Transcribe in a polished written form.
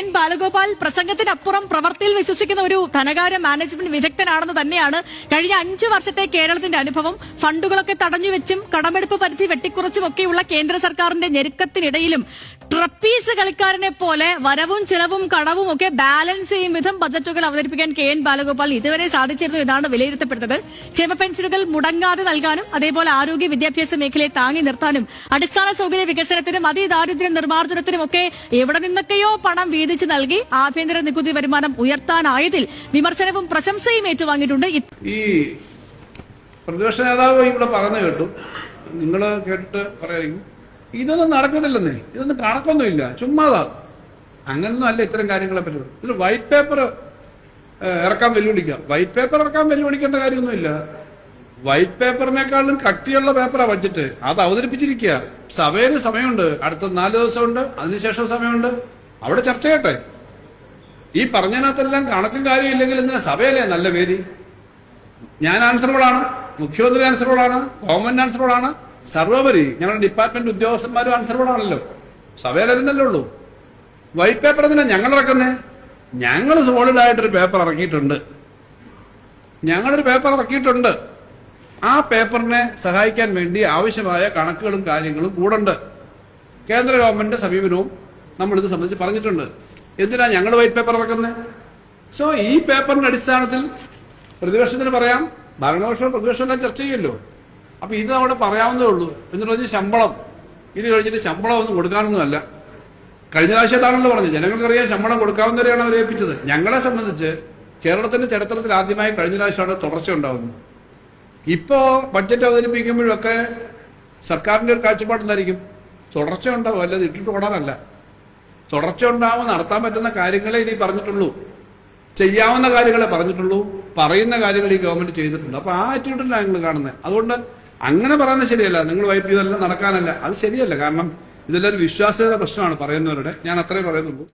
N Balagopal പ്രസംഗത്തിനപ്പുറം പ്രവർത്തിയിൽ വിശ്വസിക്കുന്ന ഒരു ധനകാര്യ മാനേജ്മെന്റ് വിദഗ്ധനാണെന്ന് തന്നെയാണ് കഴിഞ്ഞ 5 വർഷത്തെ കേരളത്തിന്റെ അനുഭവം. ഫണ്ടുകളൊക്കെ തടഞ്ഞുവെച്ചും കടമെടുപ്പ് പരിധി വെട്ടിക്കുറച്ചുമൊക്കെയുള്ള കേന്ദ്ര സർക്കാരിന്റെ ഞെരുക്കത്തിനിടയിലും ട്രപ്പീസ് കളിക്കാരനെ പോലെ വരവും ചിലവും കടവും ഒക്കെ ബാലൻസ് ചെയ്യും വിധം ബജറ്റുകൾ അവതരിപ്പിക്കാൻ എൻ ബാലഗോപാൽ ഇതുവരെ സാധിച്ചിരുന്നു എന്നാണ് വിലയിരുത്തപ്പെടുന്നത്. ക്ഷേമ പെൻഷനുകൾ മുടങ്ങാതെ നൽകാനും അതേപോലെ ആരോഗ്യ വിദ്യാഭ്യാസ മേഖലയെ താങ്ങി നിർത്താനും അടിസ്ഥാന സൗകര്യ വികസനത്തിനും അതിദാരിദ്ര്യ നിർമ്മാർജ്ജനത്തിനും ഒക്കെ എവിടെ നിന്നൊക്കെയോ പണം വീതിച്ചു നൽകി ആഭ്യന്തര നികുതി വരുമാനം ഉയർത്താനായതിൽ വിമർശനവും പ്രശംസയും ഏറ്റുവാങ്ങിയിട്ടുണ്ട്. ഈ പ്രതിപക്ഷ നേതാവ് ഇവിടെ പറഞ്ഞു കേട്ടു, നിങ്ങൾ കേട്ടിട്ട് പറയും ഇതൊന്നും നടക്കുന്നില്ലെന്നേ, ഇതൊന്നും കണക്കൊന്നുമില്ല, ചുമ്മാതാ. അങ്ങനൊന്നും അല്ല ഇത്തരം കാര്യങ്ങളെ പറ്റി. ഇതിൽ വൈറ്റ് പേപ്പർ ഇറക്കാൻ വെല്ലുവിളിക്കാം. വൈറ്റ് പേപ്പർ ഇറക്കാൻ വെല്ലുവിളിക്കേണ്ട കാര്യമൊന്നുമില്ല. വൈറ്റ് പേപ്പറിനേക്കാളും കട്ടിയുള്ള പേപ്പറാണ് ബഡ്ജറ്റ്. അത് അവതരിപ്പിച്ചിരിക്കുക. സഭയിൽ സമയമുണ്ട്, അടുത്ത 4 ദിവസമുണ്ട്, അതിനുശേഷം സമയമുണ്ട്. അവിടെ ചർച്ച ചെയ്യട്ടെ. ഈ പറഞ്ഞതിനകത്തെല്ലാം കണക്കും കാര്യം ഇല്ലെങ്കിൽ ഇന്നലെ സഭയല്ലേ നല്ല വേദി. ഞാൻ ആൻസറബിളാണ്, മുഖ്യമന്ത്രി ആൻസറബിളാണ്, ഗവൺമെന്റ് ആൻസറബിളാണ്, സർവോപരി ഞങ്ങളുടെ ഡിപ്പാർട്ട്മെന്റ് ഉദ്യോഗസ്ഥന്മാരും ആൻസറബിളാണല്ലോ. സഭയിലരുന്നല്ലേ ഉള്ളൂ. വൈറ്റ് പേപ്പർ എന്തിനാ ഞങ്ങൾ ഇറക്കുന്നേ? ഞങ്ങൾ സോളിഡ് ആയിട്ടൊരു പേപ്പർ ഇറക്കിയിട്ടുണ്ട്. ആ പേപ്പറിനെ സഹായിക്കാൻ വേണ്ടി ആവശ്യമായ കണക്കുകളും കാര്യങ്ങളും കൂടുണ്ട്. കേന്ദ്ര ഗവൺമെന്റ് സമീപനവും നമ്മളിത് സംബന്ധിച്ച് പറഞ്ഞിട്ടുണ്ട്. എന്തിനാ ഞങ്ങൾ വൈറ്റ് പേപ്പർ ഇറക്കുന്നത്? സോ ഈ പേപ്പറിന്റെ അടിസ്ഥാനത്തിൽ പ്രതിപക്ഷത്തിന് പറയാം, ഭരണപക്ഷവും പ്രതിപക്ഷമെല്ലാം ചർച്ച ചെയ്യുമല്ലോ. അപ്പൊ ഇത് അവിടെ പറയാവുന്നതേ ഉള്ളൂ. എന്നിട്ട് പറഞ്ഞ് ശമ്പളം ഇത് കഴിഞ്ഞിട്ട് ശമ്പളം ഒന്നും കൊടുക്കാനൊന്നുമല്ല. കഴിഞ്ഞ പ്രാവശ്യത്താണല്ലോ പറഞ്ഞു, ജനങ്ങൾക്കറിയാം ശമ്പളം കൊടുക്കാവുന്നവരെയാണ് അവരെ ഏൽപ്പിച്ചത്. ഞങ്ങളെ സംബന്ധിച്ച് കേരളത്തിന്റെ ചരിത്രത്തിൽ ആദ്യമായി കഴിഞ്ഞ പ്രാവശ്യമാണ് തുടർച്ച ഉണ്ടാവുന്നത്. ഇപ്പോ ബഡ്ജറ്റ് അവതരിപ്പിക്കുമ്പോഴൊക്കെ സർക്കാരിന്റെ ഒരു കാഴ്ചപ്പാടെന്തായിരിക്കും? തുടർച്ച ഉണ്ടാവും, അല്ലാതെ ഇട്ടിട്ട് ഓടാനല്ല. തുടർച്ച ഉണ്ടാവും, നടത്താൻ പറ്റുന്ന കാര്യങ്ങളെ ഇനി പറഞ്ഞിട്ടുള്ളൂ, ചെയ്യാവുന്ന കാര്യങ്ങളെ പറഞ്ഞിട്ടുള്ളൂ, പറയുന്ന കാര്യങ്ങൾ ഈ ഗവൺമെന്റ് ചെയ്തിട്ടുണ്ട്. അപ്പൊ ആ ആറ്റിറ്റ്യൂഡിലാണ് ഞങ്ങൾ കാണുന്നത്. അതുകൊണ്ട് അങ്ങനെ പറയുന്നത് ശരിയല്ല. നിങ്ങൾ വൈപ്പ് ചെയ്തെല്ലാം നടക്കാനല്ല, അത് ശരിയല്ല. കാരണം ഇതെല്ലാം ഒരു വിശ്വാസ്യതയുടെ പ്രശ്നമാണ് പറയുന്നവരുടെ. ഞാൻ അത്രേ പറയുന്നുള്ളൂ.